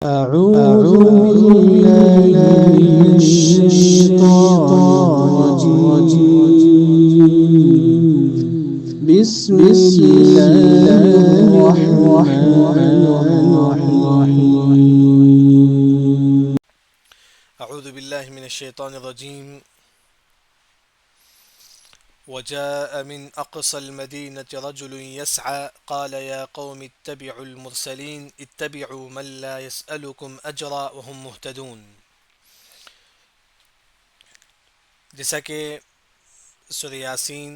أعوذ بالله من الشيطان الرجيم بسم الله الرحمن الرحيم. أعوذ بالله من الشيطان الرجيم. وجاء من أقصى المدينة رجل يسعى قال يا قوم اتبعوا المرسلين اتبعوا من لا يسألكم أجرا وهم مهتدون. جیسا کہ سورہ یاسین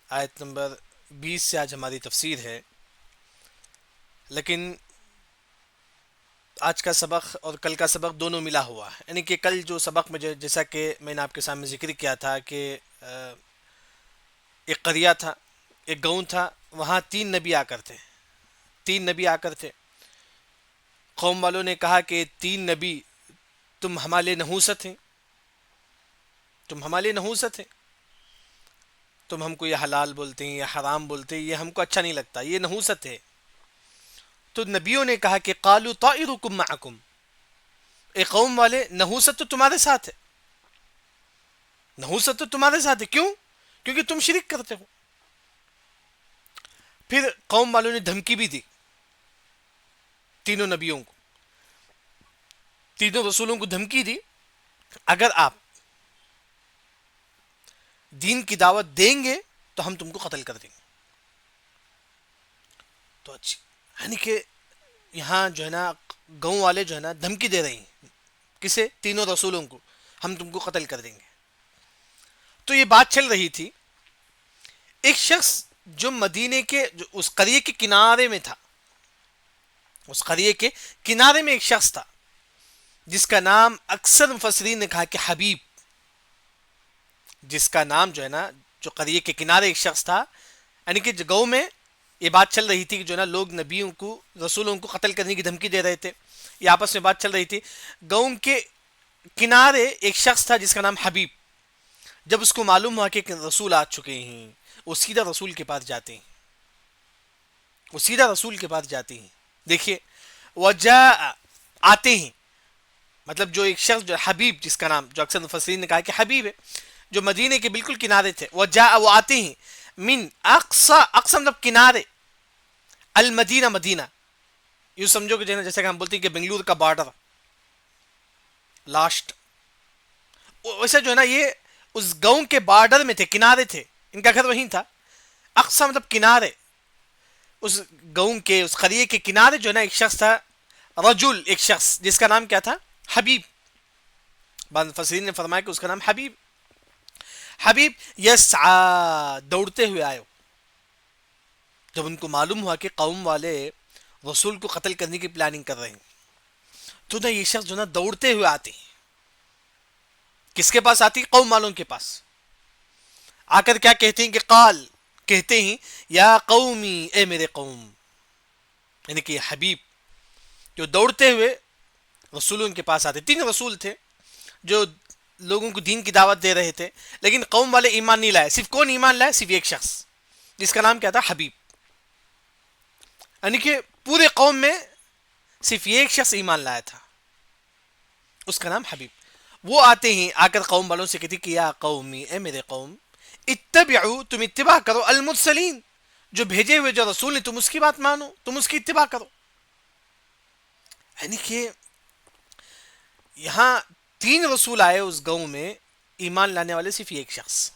آیت نمبر 20 سے آج ہماری تفسیر ہے، لیکن آج کا سبق اور کل کا سبق دونوں ملا ہوا ہے. یعنی کہ کل جو سبق میں جیسا کہ میں نے آپ کے سامنے ذکر کیا تھا کہ ایک قریہ تھا، ایک گاؤں تھا، وہاں تین نبی آ کر تھے. قوم والوں نے کہا کہ تین نبی تم ہمارے نحوست ہیں، تم ہم کو یہ حلال بولتے ہیں، یہ حرام بولتے ہیں، یہ ہم کو اچھا نہیں لگتا، یہ نحوست ہے. تو نبیوں نے کہا کہ قالوا طائرکم معکم، اے قوم والے نحوست تو تمہارے ساتھ ہے، کیوں؟ کیونکہ تم شرک کرتے ہو. پھر قوم والوں نے دھمکی بھی دی تینوں نبیوں کو، تینوں رسولوں کو دھمکی دی، اگر آپ دین کی دعوت دیں گے تو ہم تم کو قتل کر دیں گے. تو اچھی یعنی کہ یہاں جو ہے نا گاؤں والے جو ہے نا دھمکی دے رہے ہیں، کسے؟ تینوں رسولوں کو، ہم تم کو قتل کر دیں گے. تو یہ بات چل رہی تھی. ایک شخص جو مدینے کے جو اس قریے کے کنارے میں تھا، ایک شخص تھا جس کا نام اکثر مفسرین نے کہا کہ حبیب، جس کا نام جو ہے نا جو قریے کے کنارے ایک شخص تھا. یعنی کہ گاؤں میں یہ بات چل رہی تھی کہ جو ہے نا لوگ نبیوں کو، رسولوں کو قتل کرنے کی دھمکی دے رہے تھے. یہ آپس میں بات چل رہی تھی. گاؤں کے کنارے ایک شخص تھا جس کا نام حبیب. جب اس کو معلوم ہوا کہ رسول آ چکے ہیں، وہ سیدھا رسول کے پاس جاتے ہیں. دیکھیے وجاء، آتے ہیں، مطلب جو ایک شخص جو حبیب، جس کا نام جو اکثر مفسرین نے کہا کہ حبیب ہے، جو مدینے کے بالکل کنارے تھے. وجاء، وہ آتے ہیں، من اقصا مطلب کنارے، مدینہ یوں سمجھو کہ جیسے کہ ہم بولتے ہیں کہ بنگلور کا بارڈر لاسٹ، ویسے جو ہے نا یہ اس گاؤں کے بارڈر میں تھے، کنارے تھے، ان کا گھر وہیں تھا. اقصا مطلب کنارے، اس گاؤں کے، اس قریے کے کنارے جو ہے نا ایک شخص تھا، ایک شخص جس کا نام کیا تھا؟ حبیب. بعض مفسرین نے فرمایا کہ اس کا نام حبیب یسعا، دوڑتے ہوئے آئے. جب ان کو معلوم ہوا کہ قوم والے رسول کو قتل کرنے کی پلاننگ کر رہے ہیں، تو نہ یہ شخص جو نا دوڑتے ہوئے آتے ہیں. کس کے پاس آتی؟ قوم والوں کے پاس. آ کر کیا کہتے ہیں کہ کہتے ہیں یا قومی، اے میرے قوم. یعنی کہ حبیب جو دوڑتے ہوئے رسولوں کے پاس آتے. تین رسول تھے جو لوگوں کو دین کی دعوت دے رہے تھے، لیکن قوم والے ایمان نہیں لائے. صرف کون ایمان لائے؟ صرف ایک شخص جس کا نام کیا تھا؟ حبیب. یعنی کہ پورے قوم میں صرف ایک شخص ایمان لایا تھا، اس کا نام حبیب. وہ آتے ہیں، آ کر قوم والوں سے کہتے کہ یا قومی، اے میرے قوم، اتبعوا، تم اتباع کرو، المرسلین، جو بھیجے ہوئے جو رسول نے، تم اس کی بات مانو، تم اس کی اتباع کرو. یعنی کہ یہاں تین رسول آئے اس گاؤں میں، ایمان لانے والے صرف ایک شخص.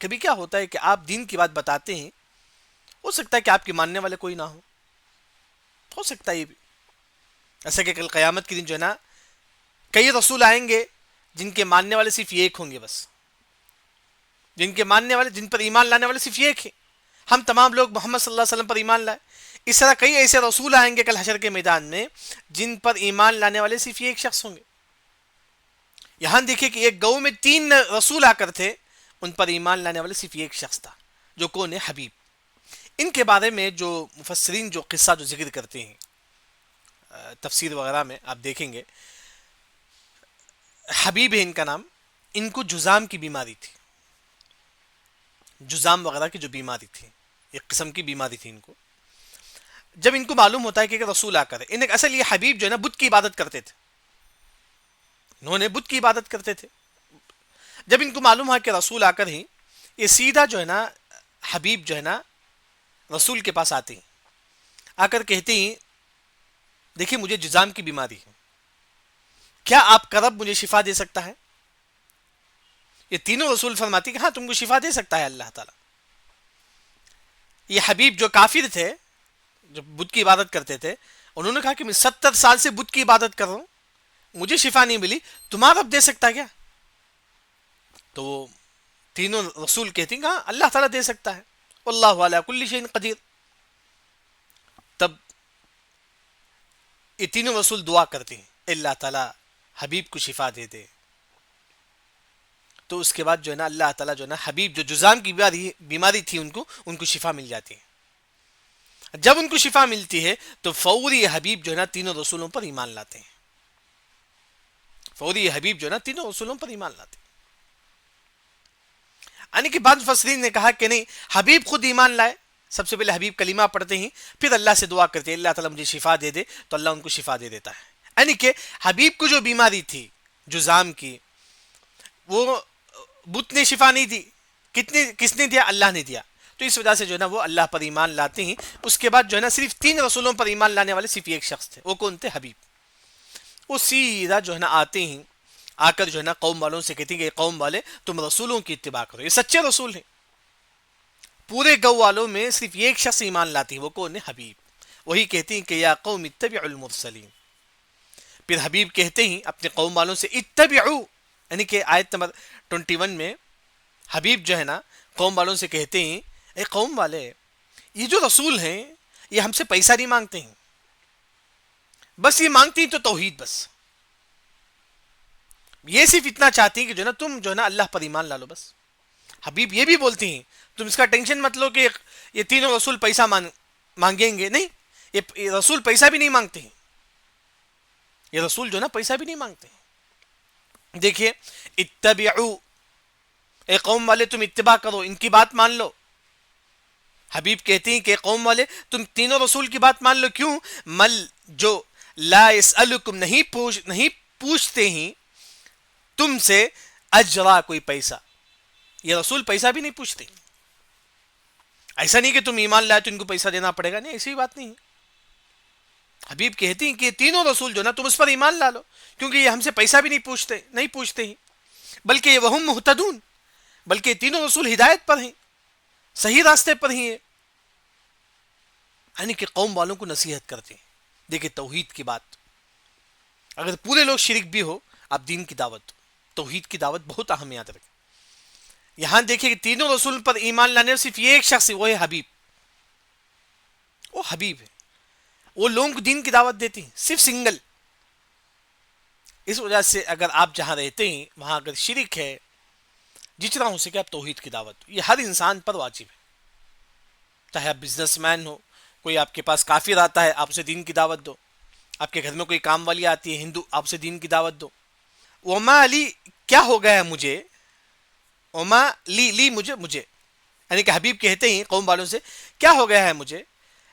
کبھی کیا ہوتا ہے کہ آپ دین کی بات بتاتے ہیں، ہو سکتا ہے کہ آپ کے ماننے والے کوئی نہ ہو سکتا ہے یہ بھی. ایسا کہ کل قیامت کے دن جو ہے نا کئی رسول آئیں گے جن کے ماننے والے صرف ایک ہوں گے، بس جن پر ایمان لانے والے صرف ایک ہیں. ہم تمام لوگ محمد صلی اللہ علیہ وسلم پر ایمان لائے. اس طرح کئی ایسے رسول آئیں گے کل حشر کے میدان میں جن پر ایمان لانے والے صرف ایک شخص ہوں گے. یہاں دیکھیں کہ ایک گاؤں میں تین رسول آ کر تھے، ان پر ایمان لانے والے صرف ایک شخص تھا، جو کون ہے؟ حبیب. ان کے بارے میں جو مفسرین جو قصہ جو ذکر کرتے ہیں تفسیر وغیرہ میں آپ دیکھیں گے، حبیب ہے ان کا نام. ان کو جزام کی بیماری تھی، جزام وغیرہ کی جو بیماری تھی، ایک قسم کی بیماری تھی ان کو. جب ان کو معلوم ہوتا ہے کہ رسول آ کر ہے، انہیں اصل یہ حبیب جو ہے نا بت کی عبادت کرتے تھے، انہوں نے بت کی عبادت کرتے تھے. جب ان کو معلوم ہوا کہ رسول آ کر ہی یہ سیدھا جو ہے نا حبیب جو ہے نا رسول کے پاس آتے ہیں، آ کر کہتے ہیں دیکھیے مجھے جزام کی بیماری ہے، کیا آپ کا رب مجھے شفا دے سکتا ہے؟ یہ تینوں رسول فرماتے ہیں کہ ہاں تم کو شفا دے سکتا ہے اللہ تعالیٰ. یہ حبیب جو کافر تھے، جو بت کی عبادت کرتے تھے، انہوں نے کہا کہ میں 70 سال سے بت کی عبادت کر رہا ہوں، مجھے شفا نہیں ملی، تمہارا رب دے سکتا ہے کیا؟ تو وہ تینوں رسول کہتے ہیں کہ ہاں اللہ تعالیٰ دے سکتا ہے، واللہ علی کل شیء قدیر. تب یہ تینوں رسول دعا کرتے ہیں اللہ تعالیٰ حبیب کو شفا دے دے. تو اس کے بعد جو ہے نا اللہ تعالیٰ جو ہے نا حبیب جو جزام کی بیماری تھی ان کو شفا مل جاتی ہے. جب ان کو شفا ملتی ہے تو فوری حبیب جو ہے نا تینوں رسولوں پر ایمان لاتے ہیں. فوری حبیب جو ہے نا تینوں رسولوں پر ایمان لاتے ہیں. یعنی کہ بعض مفسرین نے کہا کہ نہیں، حبیب خود ایمان لائے، سب سے پہلے حبیب کلمہ پڑھتے ہیں، پھر اللہ سے دعا کرتے ہیں اللہ تعالیٰ مجھے شفا دے دے، تو اللہ ان کو شفا دے دیتا ہے. یعنی کہ حبیب کو جو بیماری تھی جزام کی، وہ بت نے شفا نہیں دی، کس نے دیا؟ اللہ نے دیا. تو اس وجہ سے جو ہے نا وہ اللہ پر ایمان لاتے ہیں. اس کے بعد جو ہے نا صرف 3 رسولوں پر ایمان لانے والے صرف ایک شخص تھے، وہ کون تھے؟ حبیب. وہ سیدھا جو ہے نا آتے ہیں، آ کر جو ہے نا قوم والوں سے کہتے ہیں کہ قوم والے تم رسولوں کی اتباع کرو، یہ سچے رسول ہیں. پورے گو والوں میں صرف ایک شخص ایمان لاتی ہے، وہ کون ہے؟ حبیب. وہی کہتے ہیں کہ یا قوم اتبعوا المرسلین. پھر حبیب کہتے ہیں اپنے قوم والوں سے اتبعوا، یعنی کہ آیت نمبر 21 میں حبیب جو ہے نا قوم والوں سے کہتے ہیں اے قوم والے، یہ جو رسول ہیں یہ ہم سے پیسہ نہیں مانگتے ہیں، بس یہ مانگتے ہیں تو توحید، بس یہ صرف اتنا چاہتے ہیں کہ جو ہے نا تم جو ہے نا اللہ پر ایمان لا لو بس. حبیب یہ بھی بولتے ہیں تم اس کا ٹینشن مت لو کہ یہ تینوں رسول پیسہ مانگیں گے، نہیں، یہ رسول پیسہ بھی نہیں مانگتے ہیں، یہ رسول جو ہے نا پیسہ بھی نہیں مانگتے ہیں. دیکھیے اتبعوا، اے قوم والے تم اتباع کرو، ان کی بات مان لو. حبیب کہتے ہیں کہ قوم والے تم تینوں رسول کی بات مان لو. کیوں؟ مل جو لا یسألکم، نہیں پوچھتے ہیں تم سے اجرا، کوئی پیسہ. یہ رسول پیسہ بھی نہیں پوچھتے. ایسا نہیں کہ تم ایمان لائے تو ان کو پیسہ دینا پڑے گا، نہیں، ایسی بات نہیں. حبیب کہتے ہیں کہ تینوں رسول جو نا تم اس پر ایمان لا لو، کیونکہ یہ ہم سے پیسہ بھی نہیں پوچھتے ہیں، بلکہ یہ وہم مہتدون، بلکہ یہ تینوں رسول ہدایت پر ہیں، صحیح راستے پر ہی ہیں. یعنی کہ قوم والوں کو نصیحت کرتے ہیں. دیکھیں توحید کی بات، اگر پورے لوگ شرک بھی ہو، آپ دین کی دعوت، توحید کی دعوت بہت اہم یاد رکھیں. یہاں دیکھیں کہ تینوں رسول پر ایمان لانے میں صرف ایک شخص ہے، وہ ہے حبیب. وہ حبیب ہے، وہ لوگوں کو دین کی دعوت دیتے ہیں، صرف سنگل. اس وجہ سے اگر آپ جہاں رہتے ہیں وہاں اگر شرک ہے، جتنا ہو سکے آپ توحید کی دعوت، یہ ہر انسان پر واجب ہے. چاہے آپ بزنس مین ہو، کوئی آپ کے پاس کافر آتا ہے، آپ اسے دین کی دعوت دو. آپ کے گھر میں کوئی کام والی آتی ہے ہندو، آپ اسے دین کی دعوت دو. وما علی، کیا ہو گیا ہے مجھے، وما لی مجھے، یعنی کہ حبیب کہتے ہیں قوم والوں سے کیا ہو گیا ہے مجھے،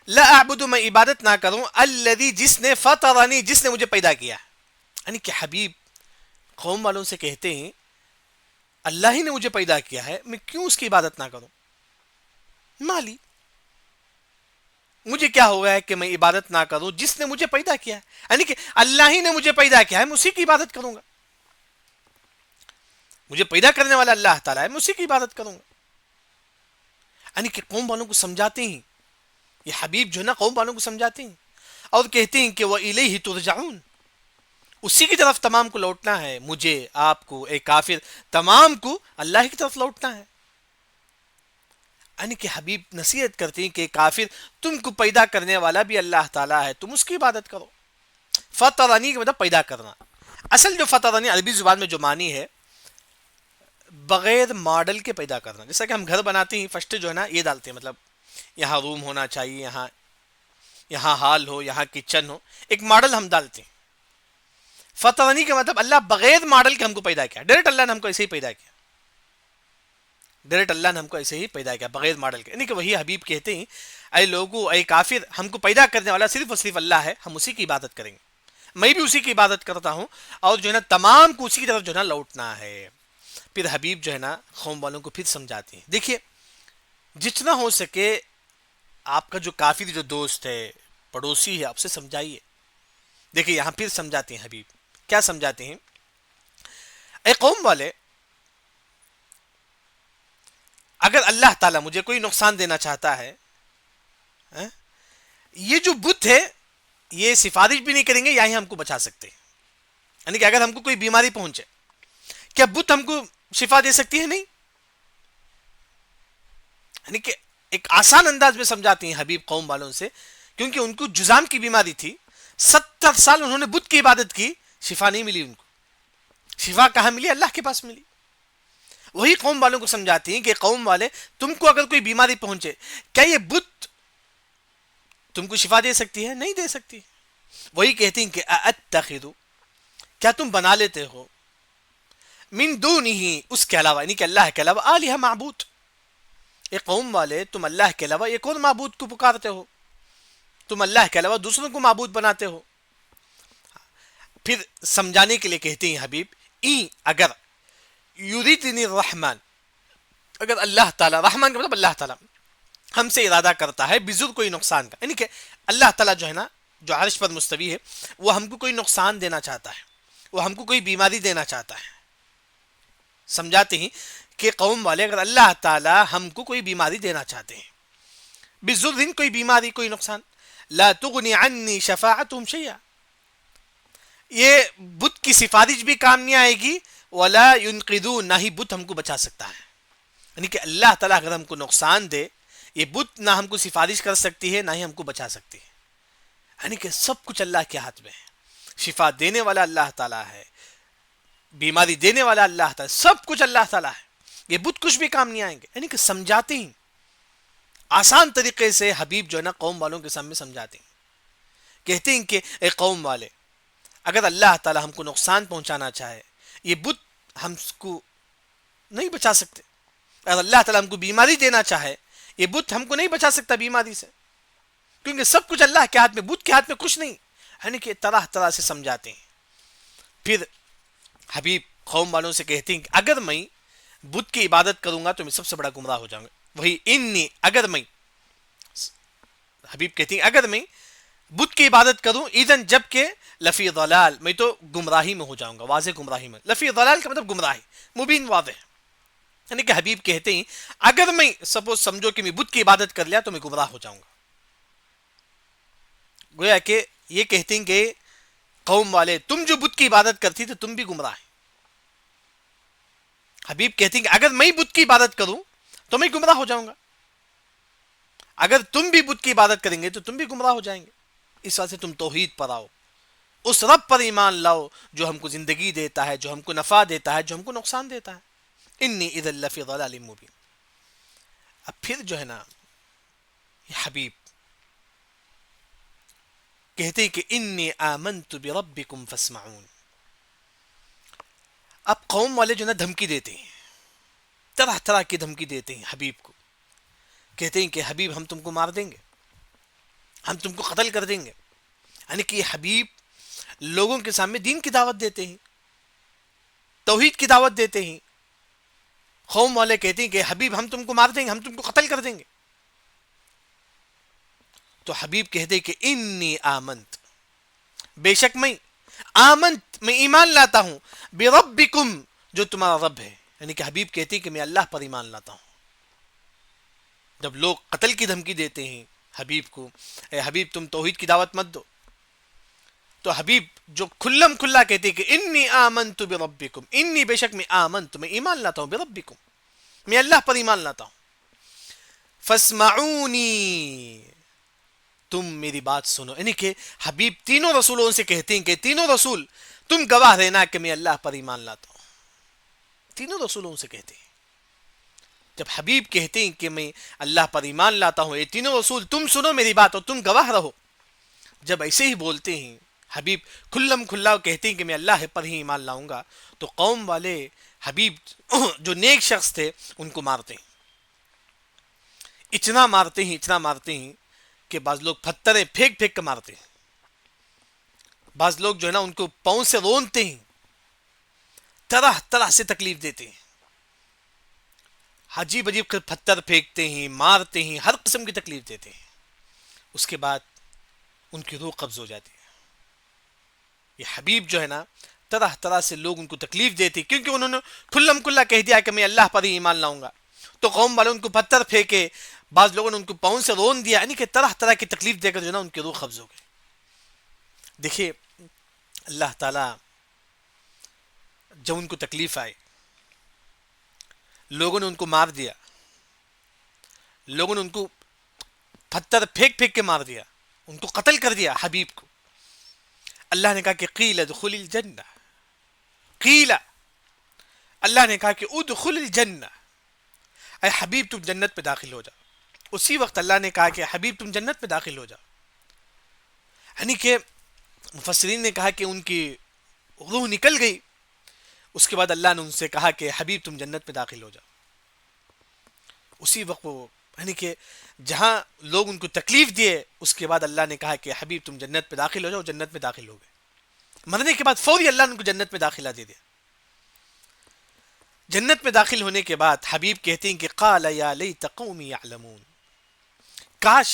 لا اعبد، میں عبادت نہ کروں، الذی، جس نے فطرنی، جس نے مجھے پیدا کیا. یعنی کہ حبیب قوم والوں سے کہتے ہیں اللہ ہی نے مجھے پیدا کیا ہے، میں کیوں اس کی عبادت نہ کروں؟ مالی، مجھے کیا ہو گیا ہے کہ میں عبادت نہ کروں جس نے مجھے پیدا کیا ہے. یعنی کہ اللہ ہی نے مجھے پیدا کیا ہے، میں اسی کی عبادت کروں گا. مجھے پیدا کرنے والا اللہ تعالیٰ ہے، میں اسی کی عبادت کروں گا. یعنی کہ قوم والوں کو سمجھاتے ہیں، یہ حبیب جو ہے نا قوم والوں کو سمجھاتے ہیں اور کہتے ہیں کہ وَإِلَيْهِ تُرْجَعُونَ، اسی کی طرف تمام کو لوٹنا ہے، مجھے، آپ کو، ایک کافر، تمام کو اللہ کی طرف لوٹنا ہے. یعنی کہ حبیب نصیحت کرتے ہیں کہ کافر، تم کو پیدا کرنے والا بھی اللہ تعالیٰ ہے، تم اس کی عبادت کرو. فطرنی کا مطلب پیدا کرنا. اصل جو فطرنی عربی زبان میں جو معنی ہے، بغیر ماڈل کے پیدا کرنا. جیسا کہ ہم گھر بناتے ہیں، فرسٹ جو ہے نا یہ ڈالتے ہیں، مطلب یہاں روم ہونا چاہیے، یہاں ہال ہو، یہاں کچن ہو، ایک ماڈل ہم ڈالتے ہیں. فطرنی کا مطلب اللہ بغیر ماڈل کے ہم کو پیدا کیا، ڈائریکٹ اللہ نے ہم کو ایسے ہی پیدا کیا. ڈائریکٹ اللہ نے ہم کو ایسے ہی پیدا کیا بغیر ماڈل کے. یعنی کہ وہی حبیب کہتے ہیں اے لوگو اے کافر ہم کو پیدا کرنے والا صرف اور صرف اللہ ہے, ہم اسی کی عبادت کریں گے, میں بھی اسی کی عبادت کرتا ہوں اور جو ہے نا تمام کو اسی کی طرف جو ہے نا لوٹنا ہے. پھر حبیب جو ہے نا قوم والوں کو پھر سمجھاتے ہیں, دیکھیے جتنا ہو سکے آپ کا جو کافر جو دوست ہے پڑوسی ہے آپ سے سمجھائیے. دیکھیے یہاں پھر سمجھاتے ہیں حبیب, کیا سمجھاتے ہیں, اے قوم والے اگر اللہ تعالیٰ مجھے کوئی نقصان دینا چاہتا ہے, یہ جو بت ہے یہ سفارش بھی نہیں کریں گے یا ہی ہم کو بچا سکتے ہیں. یعنی کہ اگر ہم کو کوئی بیماری پہنچے کیا بت ہم کو شفا دے سکتی ہے؟ نہیں. یعنی کہ ایک آسان انداز میں سمجھاتے ہیں حبیب قوم والوں سے, کیونکہ ان کو جزام کی بیماری تھی, 70 سال انہوں نے بت کی عبادت کی, شفا نہیں ملی ان کو. شفا کہاں ملی؟ اللہ کے پاس ملی. وہی قوم والوں کو سمجھاتی ہیں کہ قوم والے تم کو اگر کوئی بیماری پہنچے کیا یہ بت تم کو شفا دے سکتی ہے؟ نہیں دے سکتی. وہی کہتی ہیں کہ اتخذ, کیا تم بنا لیتے ہو, من دونہ, اس کے علاوہ یعنی کہ اللہ کے علاوہ, آلہہ معبود. اے قوم والے تم اللہ کے علاوہ ایک اور معبود کو پکارتے ہو, تم اللہ کے علاوہ دوسروں کو معبود بناتے ہو. پھر سمجھانے کے لیے کہتے ہیں حبیب این اگر یریدنی الرحمن, اگر اللہ تعالیٰ, رحمان کا مطلب اللہ تعالیٰ ہم سے ارادہ کرتا ہے بزر کوئی نقصان کا, یعنی کہ اللہ تعالیٰ جو ہے نا جو عرش پر مستوی ہے وہ ہم کو کوئی نقصان دینا چاہتا ہے, وہ ہم کو کوئی بیماری دینا چاہتا ہے. سمجھاتے ہیں کہ قوم والے اگر اللہ تعالیٰ ہم کو کوئی بیماری دینا چاہتے ہیں, بزر کوئی بیماری کوئی نقصان, لا تغنی عنی شفاعتهم شیئا, یہ بت کی سفارش بھی کام نہیں آئے گی, ولا ينقذون, نہ ہی بت ہم کو بچا سکتا ہے. یعنی کہ اللہ تعالیٰ اگر ہم کو نقصان دے یہ بت نہ ہم کو سفارش کر سکتی ہے نہ ہی ہم کو بچا سکتی ہے. یعنی کہ سب کچھ اللہ کے ہاتھ میں ہے, شفا دینے والا اللہ تعالیٰ ہے, بیماری دینے والا اللہ تعالیٰ, سب کچھ اللہ تعالیٰ ہے, یہ بت کچھ بھی کام نہیں آئیں گے. یعنی کہ سمجھاتے ہیں آسان طریقے سے حبیب جو ہے نا قوم والوں کے سامنے سمجھاتے ہیں, کہتے ہیں کہ اے قوم والے اگر اللہ تعالیٰ ہم کو نقصان پہنچانا چاہے یہ بت ہم کو نہیں بچا سکتے, اگر اللہ تعالیٰ ہم کو بیماری دینا چاہے یہ بت ہم کو نہیں بچا سکتا بیماری سے, کیونکہ سب کچھ اللہ کے ہاتھ میں, بت کے ہاتھ میں کچھ نہیں. یعنی کہ طرح طرح سے سمجھاتے ہیں. پھر حبیب قوم والوں سے کہتے ہیں کہ اگر میں بت کی عبادت کروں گا تو میں سب سے بڑا گمراہ ہو جاؤں گا. وہی انی, اگر میں, حبیب کہتے ہیں اگر میں بت کی عبادت کروں اذن, جب کہ لفی ضلال, میں تو گمراہی میں ہو جاؤں گا, واضح گمراہی میں. لفی ضلال کا مطلب گمراہی, مبین واضح. یعنی کہ حبیب کہتے ہیں اگر میں سپوز سمجھو کہ میں بت کی عبادت کر لیا تو میں گمراہ ہو جاؤں گا. گویا کہ یہ کہتے ہیں کہ قوم والے تم جو بت کی عبادت کرتی تو تم بھی گمراہ ہیں. حبیب کہتے ہیں کہ اگر میں بت کی عبادت کروں تو میں گمراہ ہو جاؤں گا, اگر تم بھی بت کی عبادت کریں گے تو تم بھی گمراہ ہو جائیں گے. اس وجہ سے تم توحید پر آؤ, اس رب پر ایمان لاؤ جو ہم کو زندگی دیتا ہے, جو ہم کو نفع دیتا ہے, جو ہم کو نقصان دیتا ہے. انی اذا لفی ضلال مبین. اب پھر جو ہے نا یہ حبیب کہتے ہیں کہ انی آمنت بربکم فاسمعون. اب قوم والے جو ہے نا دھمکی دیتے ہیں, طرح طرح کی دھمکی دیتے ہیں حبیب کو. کہتے ہیں کہ حبیب ہم تم کو مار دیں گے, ہم تم کو قتل کر دیں گے. یعنی کہ یہ حبیب لوگوں کے سامنے دین کی دعوت دیتے ہیں, توحید کی دعوت دیتے ہیں. قوم والے کہتے ہیں کہ حبیب ہم تم کو مار دیں گے, ہم تم کو قتل کر دیں گے. تو حبیب کہتے ہیں کہ انی آمنت, بے شک میں, آمنت میں ایمان لاتا ہوں, بربکم جو تمہارا رب ہے. یعنی کہ حبیب کہتے ہیں کہ میں اللہ پر ایمان لاتا ہوں. جب لوگ قتل کی دھمکی دیتے ہیں حبیب کو, اے حبیب تم توحید کی دعوت مت دو, تو حبیب جو کھلم کھلا کہتے ہیں کہ انی آمنت بربکم, انی بے شک میں آمنت میں ایمان لاتا ہوں, بربکم میں اللہ پر ایمان لاتا ہوں, فاسمعونی تم میری بات سنو. یعنی کہ حبیب تینوں رسولوں سے کہتے ہیں کہ تینوں رسول تم گواہ رہنا کہ میں اللہ پر ایمان لاتا ہوں. تینوں رسولوں سے کہتے ہیں. جب حبیب کہتے ہیں کہ میں اللہ پر ایمان لاتا ہوں, یہ تینوں رسول تم سنو میری بات اور تم گواہ رہو. جب ایسے ہی بولتے ہیں حبیب کھلم کھلا کہتے ہیں کہ میں اللہ پر ہی ایمان لاؤں گا، تو قوم والے حبیب جو نیک شخص تھے ان کو مارتے ہیں، اتنا مارتے ہیں کہ بعض لوگ پتھریں پھینک پھینک کر مارتے ہیں، بعض لوگ جو ہے نا ان کو پاؤں سے رونتے ہیں، طرح طرح سے تکلیف دیتے ہیں، عجیب عجیب پتھر پھینکتے ہیں، مارتے ہیں، ہر قسم کی تکلیف دیتے ہیں، اس کے بعد ان کی روح قبض ہو جاتی ہے۔ یہ حبیب جو ہے نا طرح طرح سے لوگ ان کو تکلیف دیتے کیونکہ انہوں نے کھلم کھلا کہہ دیا کہ میں اللہ پر ہی ایمان لاؤں گا، تو قوم والے ان کو پتھر پھینکے، بعض لوگوں نے ان کو پاؤں سے رون دیا، یعنی کہ طرح طرح کی تکلیف دے کر جو ہے نا ان کی روح قبض ہو گئی۔ دیکھیے اللہ تعالی جب ان کو تکلیف آئی، لوگوں نے ان کو مار دیا، لوگوں نے ان کو پتھر پھینک پھینک کے مار دیا، ان کو قتل کر دیا حبیب کو، اللہ نے کہا کہ قیل ادخل الجنہ، قیل، اللہ نے کہا کہ ادخل الجنہ، اے حبیب تم جنت میں داخل ہو جاؤ۔ اسی وقت اللہ نے کہا کہ حبیب تم جنت میں داخل ہو جاؤ، یعنی کہ مفسرین نے کہا کہ ان کی روح نکل گئی، اس کے بعد اللہ نے ان سے کہا کہ حبیب تم جنت میں داخل ہو جاؤ۔ اسی وقت وہ یعنی کہ جہاں لوگ ان کو تکلیف دیے، اس کے بعد اللہ نے کہا کہ حبیب تم جنت میں داخل ہو جاؤ، جنت میں داخل ہو گئے۔ مرنے کے بعد فوری اللہ نے ان کو جنت میں داخلہ دے دیا۔ جنت میں داخل ہونے کے بعد حبیب کہتے ہیں کہ قال یا لیت قومی یعلمون، کاش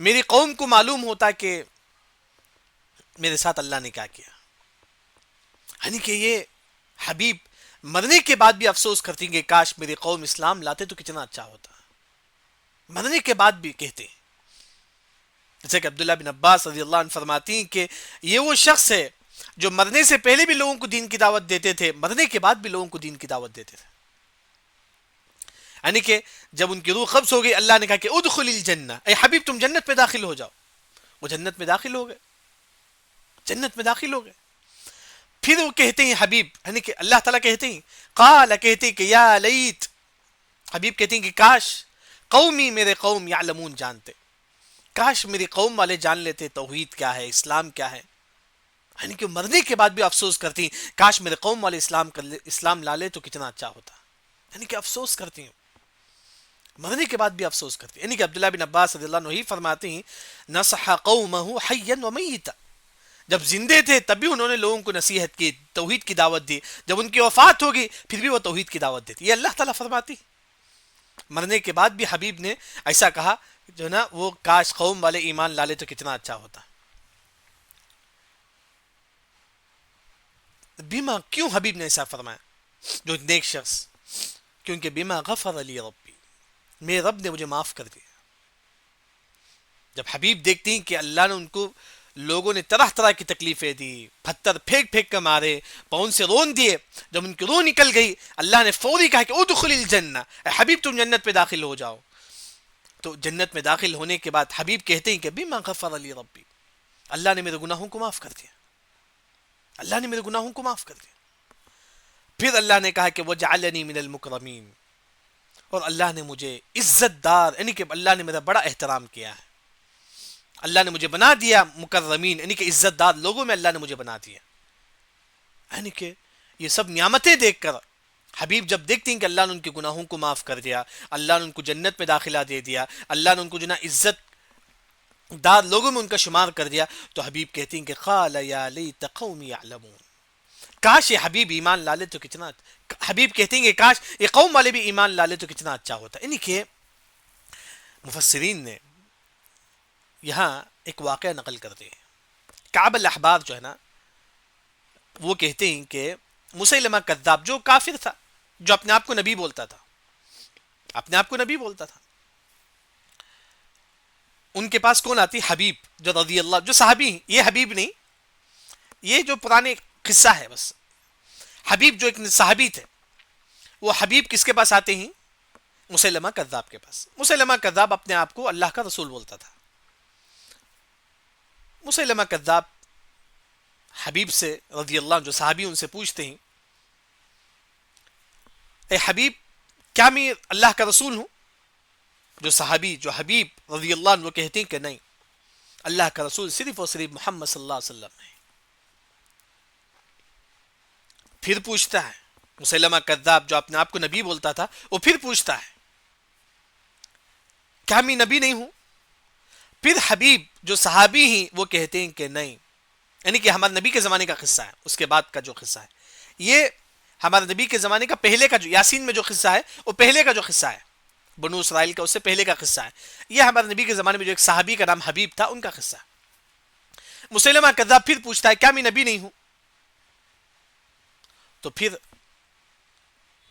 میری قوم کو معلوم ہوتا کہ میرے ساتھ اللہ نے کیا کیا، یعنی کہ یہ حبیب مرنے کے بعد بھی افسوس کرتی ہیں کہ کاش میری قوم اسلام لاتے تو کتنا اچھا ہوتا، مرنے کے بعد بھی کہتے ہیں۔ جیسے کہ عبداللہ بن عباس رضی اللہ عنہ فرماتی ہیں کہ یہ وہ شخص ہے جو مرنے سے پہلے بھی لوگوں کو دین کی دعوت دیتے تھے، مرنے کے بعد بھی لوگوں کو دین کی دعوت دیتے تھے، یعنی کہ جب ان کی روح قبض ہو گئی اللہ نے کہا کہ ادخل الجنہ، اے حبیب تم جنت میں داخل ہو جاؤ، وہ جنت میں داخل ہو گئے، جنت میں داخل ہو گئے۔ پھر وہ کہتے ہیں حبیب، یعنی کہ اللہ تعالیٰ کہتے ہیں، قال کہتے ہیں کہ یا لیت، حبیب کہتے ہیں کہ کاش قومی میرے قوم یعلمون جانتے، کاش میری قوم والے جان لیتے توحید کیا ہے، اسلام کیا ہے، یعنی کہ مرنے کے بعد بھی افسوس کرتی ہیں کاش میرے قوم والے اسلام لا لے تو کتنا اچھا ہوتا، یعنی کہ افسوس کرتی ہیں، مرنے کے بعد بھی افسوس کرتی ہیں۔ یعنی کہ عبداللہ بن عباس رضی اللہ عنہ ہی فرماتے ہیں نصح قومہ حیا ومیتا، جب زندے تھے تب بھی انہوں نے لوگوں کو نصیحت کی، توحید کی دعوت دی، جب ان کی وفات ہوگی پھر بھی وہ توحید کی دعوت دیتی۔ یہ اللہ تعالیٰ فرماتی، مرنے کے بعد بھی حبیب نے ایسا کہا جو نا وہ کاش قوم والے ایمان لا لے تو کتنا اچھا ہوتا۔ بیما کیوں حبیب نے ایسا فرمایا جو نیک شخص؟ کیونکہ بیما غفر لی ربی، میرے رب نے مجھے معاف کر دیا۔ جب حبیب دیکھتی ہیں کہ اللہ نے ان کو لوگوں نے طرح طرح کی تکلیفیں دی، پتھر پھینک پھینک کر مارے، پاؤں سے رون دیے، جب ان کی روح نکل گئی اللہ نے فوری کہا کہ ادخل الجنہ، اے حبیب تم جنت پہ داخل ہو جاؤ۔ تو جنت میں داخل ہونے کے بعد حبیب کہتے ہیں کہ بما غفر لی ربی، اللہ نے میرے گناہوں کو معاف کر دیا، اللہ نے میرے گناہوں کو معاف کر دیا۔ پھر اللہ نے کہا کہ وجعلنی من المکرمین، اور اللہ نے مجھے عزت دار، یعنی کہ اللہ نے میرا بڑا احترام کیا ہے، اللہ نے مجھے بنا دیا مکرمین، یعنی کہ عزت دار لوگوں میں اللہ نے مجھے بنا دیا۔ یعنی کہ یہ سب نعمتیں دیکھ کر حبیب جب دیکھتے ہیں کہ اللہ نے ان کے گناہوں کو معاف کر دیا، اللہ نے ان کو جنت میں داخلہ دے دیا، اللہ نے ان کو جو نا عزت دار لوگوں میں ان کا شمار کر دیا، تو حبیب کہتے ہیں کہ قال یا لیت قومی یعلمون، کاش یہ حبیب ایمان لا لے تو کتنا، حبیب کہتے ہیں کہ کاش یہ قوم والے بھی ایمان لا لے تو کتنا اچھا ہوتا۔ یعنی کہ مفسرین نے یہاں ایک واقعہ نقل کرتے ہیں، کعب الاحبار جو ہے نا وہ کہتے ہیں کہ مسیلمہ کذاب جو کافر تھا، جو اپنے آپ کو نبی بولتا تھا، اپنے آپ کو نبی بولتا تھا، ان کے پاس کون آتی؟ حبیب جو رضی اللہ، جو صحابی ہیں، یہ حبیب نہیں، یہ جو پرانے قصہ ہے بس، حبیب جو ایک صحابی تھے، وہ حبیب کس کے پاس آتے ہیں؟ مسیلمہ کذاب کے پاس۔ مسیلمہ کذاب اپنے آپ کو اللہ کا رسول بولتا تھا۔ مسیلمہ کذاب حبیب سے رضی اللہ عنہ جو صحابی ان سے پوچھتے ہیں اے حبیب کیا میں اللہ کا رسول ہوں؟ جو صحابی جو حبیب رضی اللہ عنہ وہ کہتے ہیں کہ نہیں، اللہ کا رسول صرف اور صرف محمد صلی اللہ علیہ وسلم ہے. پھر پوچھتا ہے مسلمہ کذاب جو اپنے آپ کو نبی بولتا تھا، وہ پھر پوچھتا ہے کیا میں نبی نہیں ہوں؟ پھر حبیب جو صحابی ہیں وہ کہتے ہیں کہ نہیں. یعنی کہ ہمارے نبی کے زمانے کا قصہ ہے، اس کے بعد کا جو قصہ ہے یہ ہمارے نبی کے زمانے کا پہلے کا جو یاسین میں جو قصہ ہے وہ پہلے کا جو قصہ ہے، بنو اسرائیل کا اس سے پہلے کا قصہ ہے. یہ ہمارے نبی کے زمانے میں جو ایک صحابی کا نام حبیب تھا ان کا قصہ ہے. مسلمہ کذاب پھر پوچھتا ہے کیا میں نبی نہیں ہوں؟ تو پھر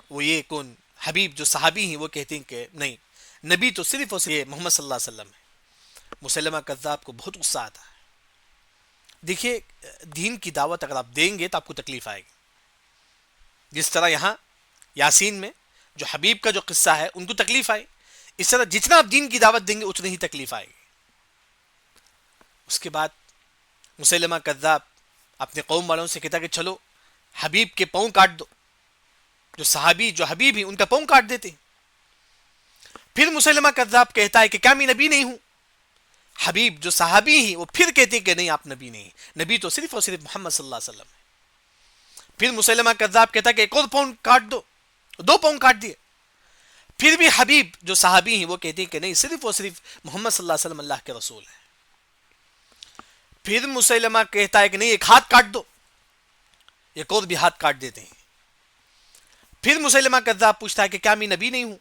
وہ یہ کون حبیب جو صحابی ہیں وہ کہتے ہیں کہ نہیں، نبی تو صرف اور صرف محمد صلی اللہ علیہ وسلم ہے. مسلمہ کذاب کو بہت غصہ آتا ہے. دیکھیے دین کی دعوت اگر آپ دیں گے تو آپ کو تکلیف آئے گی. جس طرح یہاں یاسین میں جو حبیب کا جو قصہ ہے ان کو تکلیف آئی، اس طرح جتنا آپ دین کی دعوت دیں گے اتنی ہی تکلیف آئے گی. اس کے بعد مسلمہ کذاب اپنے قوم والوں سے کہتا کہ چلو حبیب کے پاؤں کاٹ دو. جو صحابی جو حبیب ہیں ان کا پاؤں کاٹ دیتے ہیں. پھر مسلمہ کذاب کہتا ہے کہ کیا میں نبی نہیں ہوں؟ حبیب جو صحابی ہیں وہ پھر کہتے ہیں کہ نہیں آپ نبی نہیں، نبی تو صرف اور صرف محمد صلی اللہ علیہ وسلم ہے. پھر مسلمہ کذاب کہتا ہے کہ ایک اور پاؤں کاٹ دو، 2 پاؤں کاٹ دیے. پھر بھی حبیب جو صحابی ہیں وہ کہتے ہیں کہ نہیں، صرف اور صرف محمد صلی اللہ علیہ وسلم اللہ کے رسول ہے. پھر مسلمہ کہتا ہے کہ نہیں ایک ہاتھ کاٹ دو، ایک اور بھی ہاتھ کاٹ دیتے ہیں. پھر مسلمہ کذاب پوچھتا ہے کہ کیا میں نبی نہیں ہوں؟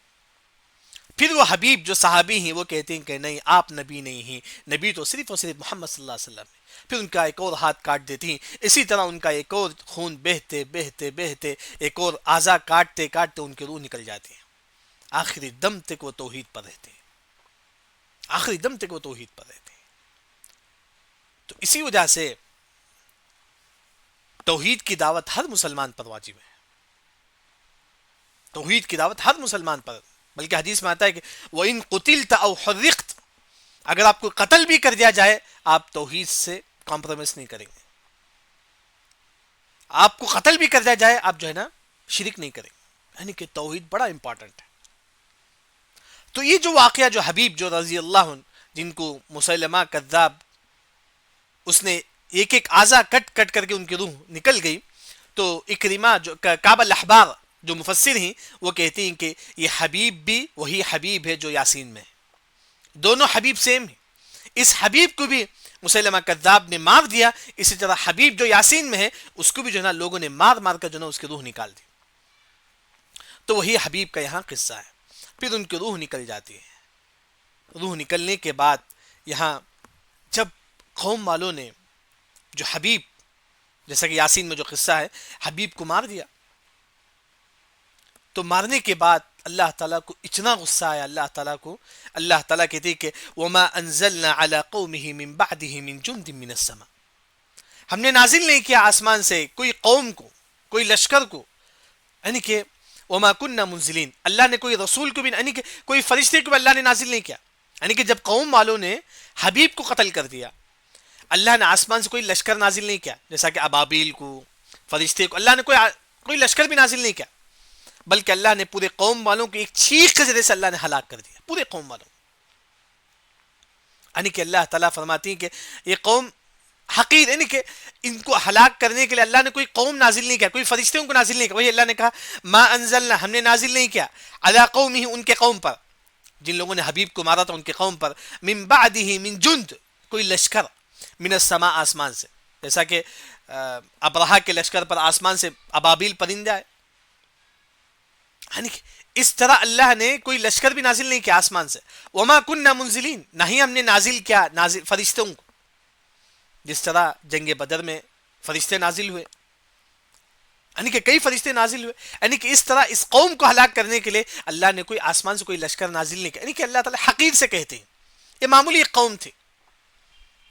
پھر وہ حبیب جو صحابی ہیں وہ کہتے ہیں کہ نہیں آپ نبی نہیں ہیں، نبی تو صرف اور صرف محمد صلی اللہ علیہ وسلم ہے. پھر ان کا ایک اور ہاتھ کاٹ دیتی ہیں. اسی طرح ان کا ایک اور خون بہتے بہتے بہتے ایک اور اعضا کاٹتے کاٹتے ان کی روح نکل جاتی ہے. آخری دم تک وہ توحید پر رہتے ہیں، آخری دم تک وہ توحید پر رہتے ہیں. تو اسی وجہ سے توحید کی دعوت ہر مسلمان پر واجب ہے. توحید کی دعوت ہر مسلمان پر، بلکہ حدیث میں آتا ہے کہ وَإِن قُتِلْتَ أَوْ حُرِّقْتَ، اگر آپ کو قتل بھی کر دیا جائے آپ توحید سے کمپرومائز نہیں کریں گے. آپ کو قتل بھی کر دیا جائے آپ جو ہے نا شرک نہیں کریں گے. یعنی کہ توحید بڑا امپورٹنٹ ہے. تو یہ جو واقعہ جو حبیب جو رضی اللہ عنہ جن کو مسلمہ کذاب اس نے ایک ایک اعضا کٹ کٹ کر کے ان کی روح نکل گئی، تو اکرمہ جو کعب الاحبار جو مفسر ہیں وہ کہتے ہیں کہ یہ حبیب بھی وہی حبیب ہے جو یاسین میں ہے. دونوں حبیب سیم ہیں. اس حبیب کو بھی مسلمہ کذاب نے مار دیا، اسی طرح حبیب جو یاسین میں ہے اس کو بھی جو ہے نا لوگوں نے مار مار کر جو ہے نا اس کی روح نکال دی. تو وہی حبیب کا یہاں قصہ ہے. پھر ان کی روح نکل جاتی ہے. روح نکلنے کے بعد یہاں جب قوم والوں نے جو حبیب جیسا کہ یاسین میں جو قصہ ہے حبیب کو مار دیا، تو مارنے کے بعد اللہ تعالیٰ کو اتنا غصہ آیا. اللہ تعالیٰ کہتے ہیں کہ وَمَا أَنزَلْنَا عَلَىٰ قَوْمِهِ مِن بَعْدِهِ مِن جُنْدٍ مِّنَ السَّمَاءِ، ہم نے نازل نہیں کیا آسمان سے کوئی قوم کو، کوئی لشکر کو. یعنی کہ وَمَا كُنَّا مُنزِلِينَ، اللہ نے کوئی رسول کو بھی، یعنی کہ کوئی فرشتے کو بھی اللہ نے نازل نہیں کیا. یعنی کہ جب قوم والوں نے حبیب کو قتل کر دیا اللہ نے آسمان سے کوئی لشکر نازل نہیں کیا، جیسا کہ ابابیل کو، فرشتے کو اللہ نے کوئی لشکر بھی نازل نہیں کیا، بلکہ اللہ نے پورے قوم والوں کو ایک چیخ کے ذریعے سے اللہ نے ہلاک کر دیا، پورے قوم والوں. یعنی کہ اللہ تعالیٰ فرماتی ہیں کہ یہ قوم حقیر، یعنی کہ ان کو ہلاک کرنے کے لیے اللہ نے کوئی قوم نازل نہیں کیا، کوئی فرشتوں کو نازل نہیں کیا. وہی اللہ نے کہا ما انزلنا، ہم نے نازل نہیں کیا علی قومہ، ان کے قوم پر، جن لوگوں نے حبیب کو مارا تھا ان کے قوم پر، من بعدہ من جند، کوئی لشکر، من السماء، آسمان سے. جیسا کہ ابرہا کے لشکر پر آسمان سے ابابیل پرندہ ہے. یعنی کہ اس طرح اللہ نے کوئی لشکر بھی نازل نہیں کیا آسمان سے. وما کننا منزلین، نہ ہی ہم نے نازل کیا فرشتوں کو، جس طرح جنگ بدر میں فرشتے نازل ہوئے، یعنی کہ کئی فرشتے نازل ہوئے. یعنی کہ اس طرح اس قوم کو ہلاک کرنے کے لیے اللہ نے کوئی آسمان سے کوئی لشکر نازل نہیں کیا. یعنی کہ اللہ تعالیٰ حقیر سے کہتے ہیں یہ معمولی ایک قوم تھی،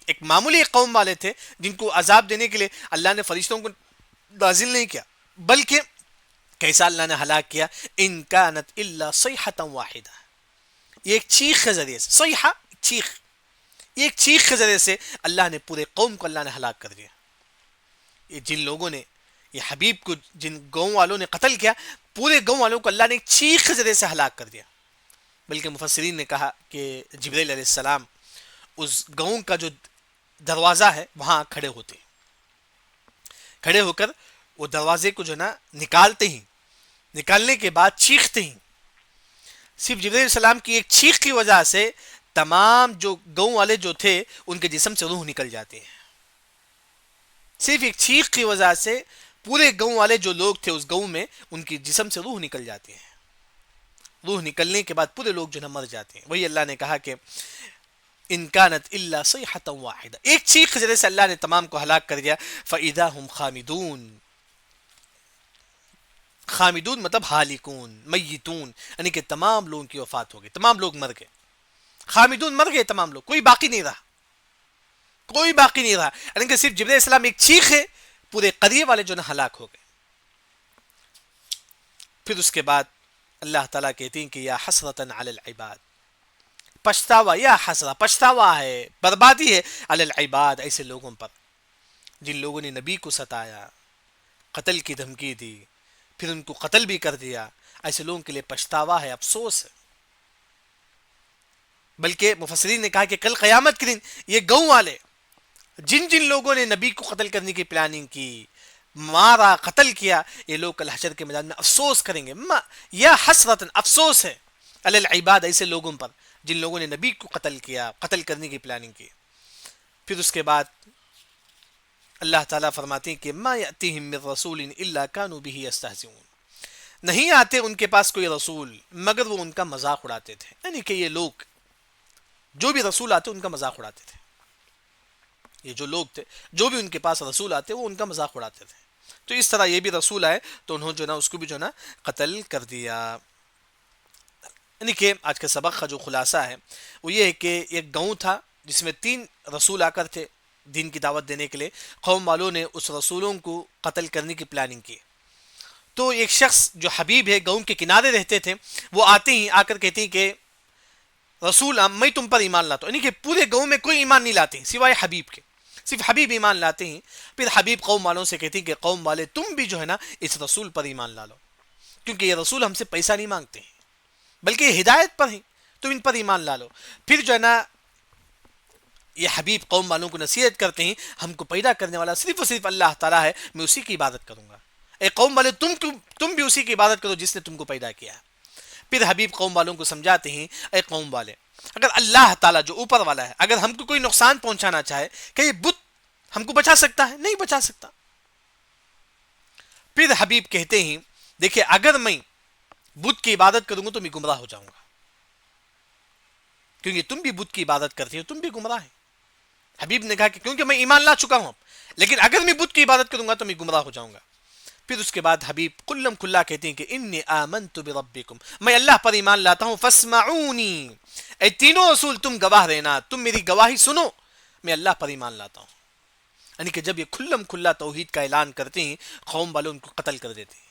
ایک معمولی قوم والے تھے جن کو عذاب دینے کے لیے اللہ نے فرشتوں کو نازل نہیں کیا، بلکہ کیسا اللہ نے ہلاک کیا، ان کانت الا صیحۃ واحدہ، یہ ایک چیخ کے ذریعے سے، صیحہ چیخ، یہ ایک چیخ کے ذریعے سے اللہ نے پورے قوم کو اللہ نے ہلاک کر دیا. یہ جن لوگوں نے یہ حبیب کو جن گاؤں والوں نے قتل کیا، پورے گاؤں والوں کو اللہ نے ایک چیخ کے ذریعے سے ہلاک کر دیا. بلکہ مفسرین نے کہا کہ جبرائیل علیہ السلام اس گاؤں کا جو دروازہ ہے وہاں کھڑے ہوتے ہیں. کھڑے ہو کر وہ دروازے کو جو ہے نا نکالتے ہیں. نکالنے کے بعد چیختے ہیں. صرف جبرائیل علیہ السلام کی ایک چیخ کی وجہ سے تمام جو گاؤں والے جو تھے ان کے جسم سے روح نکل جاتے ہیں. صرف ایک چیخ کی وجہ سے پورے گاؤں والے جو لوگ تھے اس گاؤں میں ان کی جسم سے روح نکل جاتی ہیں. روح نکلنے کے بعد پورے لوگ جو ہے مر جاتے ہیں. وہی اللہ نے کہا کہ ان کانت الا صیحۃ واحدہ، ایک چیخ کے ذریعے سے اللہ نے تمام کو ہلاک کر دیا. فاذا هم خامدون، خامدون مطلب ہالکون میتون، یعنی کہ تمام لوگوں کی وفات ہو گئی، تمام لوگ مر گئے. خامدون مر گئے تمام لوگ، کوئی باقی نہیں رہا، کوئی باقی نہیں رہا. یعنی کہ صرف جبرائیل السلام ایک چیخ ہے پورے قریے والے جو نا ہلاک ہو گئے. پھر اس کے بعد اللہ تعالیٰ کہتے ہیں کہ یا حسرتن علی العباد، پچھتاوا، یا حسرہ پچھتاوا ہے، بربادی ہے، علی العباد ایسے لوگوں پر جن لوگوں نے نبی کو ستایا، قتل کی دھمکی دی، پھر ان کو قتل بھی کر دیا. ایسے لوگوں کے لیے پچھتاوا ہے، افسوس ہے. بلکہ مفسرین نے کہا کہ کل قیامت کے دن یہ گاؤں والے جن جن لوگوں نے نبی کو قتل کرنے کی پلاننگ کی، مارا، قتل کیا، یہ لوگ کل حشر کے میدان میں افسوس کریں گے. یا حسرتن، افسوس ہے، علی العباد ایسے لوگوں پر جن لوگوں نے نبی کو قتل کیا، قتل کرنے کی پلاننگ کی. پھر اس کے بعد اللہ تعالیٰ فرماتے ہیں کہ ما یأتیہم من رسول الا کانوا بہ یستہزئون، نہیں آتے ان کے پاس کوئی رسول مگر وہ ان کا مذاق اڑاتے تھے. یعنی کہ یہ لوگ جو بھی رسول آتے ان کا مذاق اڑاتے تھے. یہ جو لوگ تھے جو بھی ان کے پاس رسول آتے وہ ان کا مذاق اڑاتے تھے. تو اس طرح یہ بھی رسول آئے تو انہوں جو نا اس کو بھی جو نا قتل کر دیا. یعنی کہ آج کے سبق کا جو خلاصہ ہے وہ یہ ہے کہ ایک گاؤں تھا جس میں 3 رسول آ کر تھے دین کی دعوت دینے کے لیے. قوم والوں نے اس رسولوں کو قتل کرنے کی پلاننگ کی. تو ایک شخص جو حبیب ہے گاؤں کے کنارے رہتے تھے وہ آتے ہی آ کر کہتے ہیں کہ رسول میں تم پر ایمان لاتا ہوں. یعنی کہ پورے گاؤں میں کوئی ایمان نہیں لاتے سوائے حبیب کے، صرف حبیب ایمان لاتے ہیں. پھر حبیب قوم والوں سے کہتے ہیں کہ قوم والے تم بھی جو ہے نا اس رسول پر ایمان لا لو، کیونکہ یہ رسول ہم سے پیسہ نہیں مانگتے ہیں بلکہ یہ ہدایت پر ہیں، تو ان پر ایمان لا لو. پھر جو ہے نا یہ حبیب قوم والوں کو نصیحت کرتے ہیں ہم کو پیدا کرنے والا صرف اور صرف اللہ تعالیٰ ہے، میں اسی کی عبادت کروں گا. اے قوم والے تم بھی اسی کی عبادت کرو جس نے تم کو پیدا کیا. پھر حبیب قوم والوں کو سمجھاتے ہیں اے قوم والے اگر اللہ تعالیٰ جو اوپر والا ہے اگر ہم کو کوئی نقصان پہنچانا چاہے کہ یہ بت ہم کو بچا سکتا ہے؟ نہیں بچا سکتا. پھر حبیب کہتے ہیں دیکھیں اگر میں بت کی عبادت کروں گا تو میں گمراہ ہو جاؤں گا، کیونکہ تم بھی بت کی عبادت کرتے ہو، تم بھی گمراہ ہیں. حبیب نے کہا کہ کیونکہ میں ایمان لا چکا ہوں لیکن اگر میں بت کی عبادت کروں گا تو میں گمراہ ہو جاؤں گا. پھر اس کے بعد حبیب کلم کھلا کہتے ہیں کہ انی آمنت بربکم، میں اللہ پر ایمان لاتا ہوں، فاسمعونی، اے تینوں رسول تم گواہ رہنا، تم میری گواہی سنو، میں اللہ پر ایمان لاتا ہوں. یعنی کہ جب یہ کھلم کھلا توحید کا اعلان کرتے ہیں قوم والے ان کو قتل کر دیتے ہیں،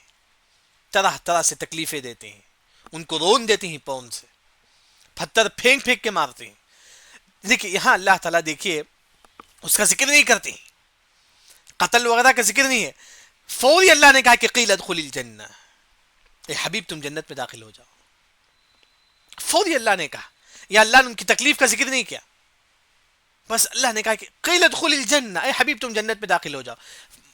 طرح طرح سے تکلیفیں دیتے ہیں، ان کو رون دیتے ہیں، پاؤں سے پتھر پھینک پھینک کے مارتے ہیں. دیکھیے یہاں اللہ تعالیٰ دیکھیے اس کا ذکر نہیں کرتے، قتل وغیرہ کا ذکر نہیں ہے. فوری اللہ نے کہا کہ قیل ادخل الجنہ، اے حبیب تم جنت میں داخل ہو جاؤ. فوری اللہ نے کہا، یا اللہ نے ان کی تکلیف کا ذکر نہیں کیا، بس اللہ نے کہا کہ قیل ادخل الجنہ، اے حبیب تم جنت میں داخل ہو جاؤ.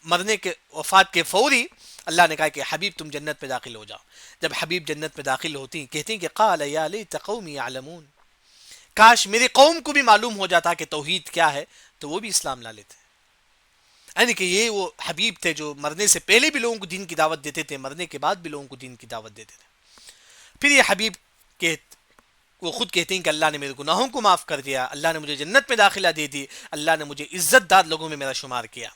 مرنے کے وفات کے فوری اللہ نے کہا کہ حبیب تم جنت میں داخل ہو جاؤ. جب حبیب جنت میں داخل ہوتی ہیں کہتے ہیں کہ قال یا لیت قومی یعلمون، کاش میری قوم کو بھی معلوم ہو جاتا کہ توحید کیا ہے تو وہ بھی اسلام لا لیتے. یعنی کہ یہ وہ حبیب تھے جو مرنے سے پہلے بھی لوگوں کو دین کی دعوت دیتے تھے، مرنے کے بعد بھی لوگوں کو دین کی دعوت دیتے تھے. پھر یہ حبیب وہ خود کہتے ہیں کہ اللہ نے میرے گناہوں کو معاف کر دیا، اللہ نے مجھے جنت میں داخلہ دے دی، اللہ نے مجھے عزت دار لوگوں میں میرا شمار کیا.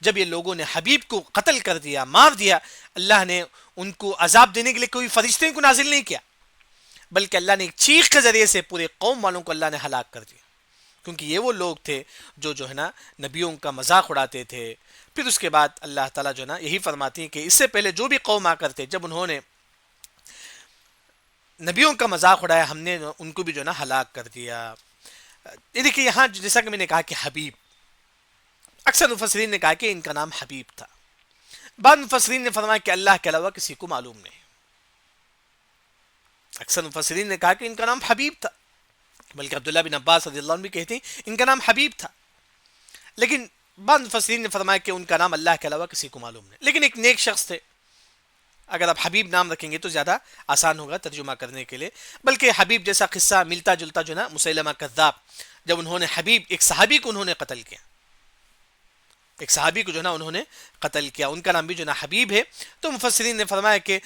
جب یہ لوگوں نے حبیب کو قتل کر دیا، مار دیا، اللہ نے ان کو عذاب دینے کے لیے کوئی فرشتے کو نازل نہیں کیا بلکہ اللہ نے ایک چیخ کے ذریعے سے پورے قوم والوں کو اللہ نے ہلاک کر دیا، کیونکہ یہ وہ لوگ تھے جو ہے نا نبیوں کا مذاق اڑاتے تھے. پھر اس کے بعد اللہ تعالیٰ جو ہے نا یہی فرماتی ہیں کہ اس سے پہلے جو بھی قوم آ کر تھے جب انہوں نے نبیوں کا مذاق اڑایا ہم نے ان کو بھی جو ہے نا ہلاک کر دیا. یہ دیکھیے یہاں جیسا کہ میں نے کہا کہ حبیب، اکثر مفسرین نے کہا کہ ان کا نام حبیب تھا، بعض مفسرین نے فرمایا کہ اللہ کے علاوہ کسی کو معلوم نہیں. اکثر مفسرین نے کہا کہ ان کا نام حبیب تھا، بلکہ عبداللہ بن عباس رضی اللہ عنہ بھی کہتے ہیں ان کا نام حبیب تھا. لیکن بعض مفسرین نے فرمایا کہ ان کا نام اللہ کے علاوہ کسی کو معلوم نہیں، لیکن ایک نیک شخص تھے. اگر آپ حبیب نام رکھیں گے تو زیادہ آسان ہوگا ترجمہ کرنے کے لیے. بلکہ حبیب جیسا قصہ ملتا جلتا جو نا مسیلمہ کذاب، جب انہوں نے حبیب ایک صحابی کو انہوں نے قتل کیا، ایک صحابی کو جو نا انہوں نے قتل کیا، ان کا نام بھی جو نا حبیب ہے. تو مفسرین نے فرمایا کہ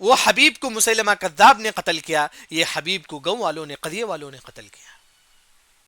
وہ حبیب کو مسیلمہ کذاب نے قتل کیا، یہ حبیب کو گاؤں والوں نے، قریے والوں نے قتل کیا.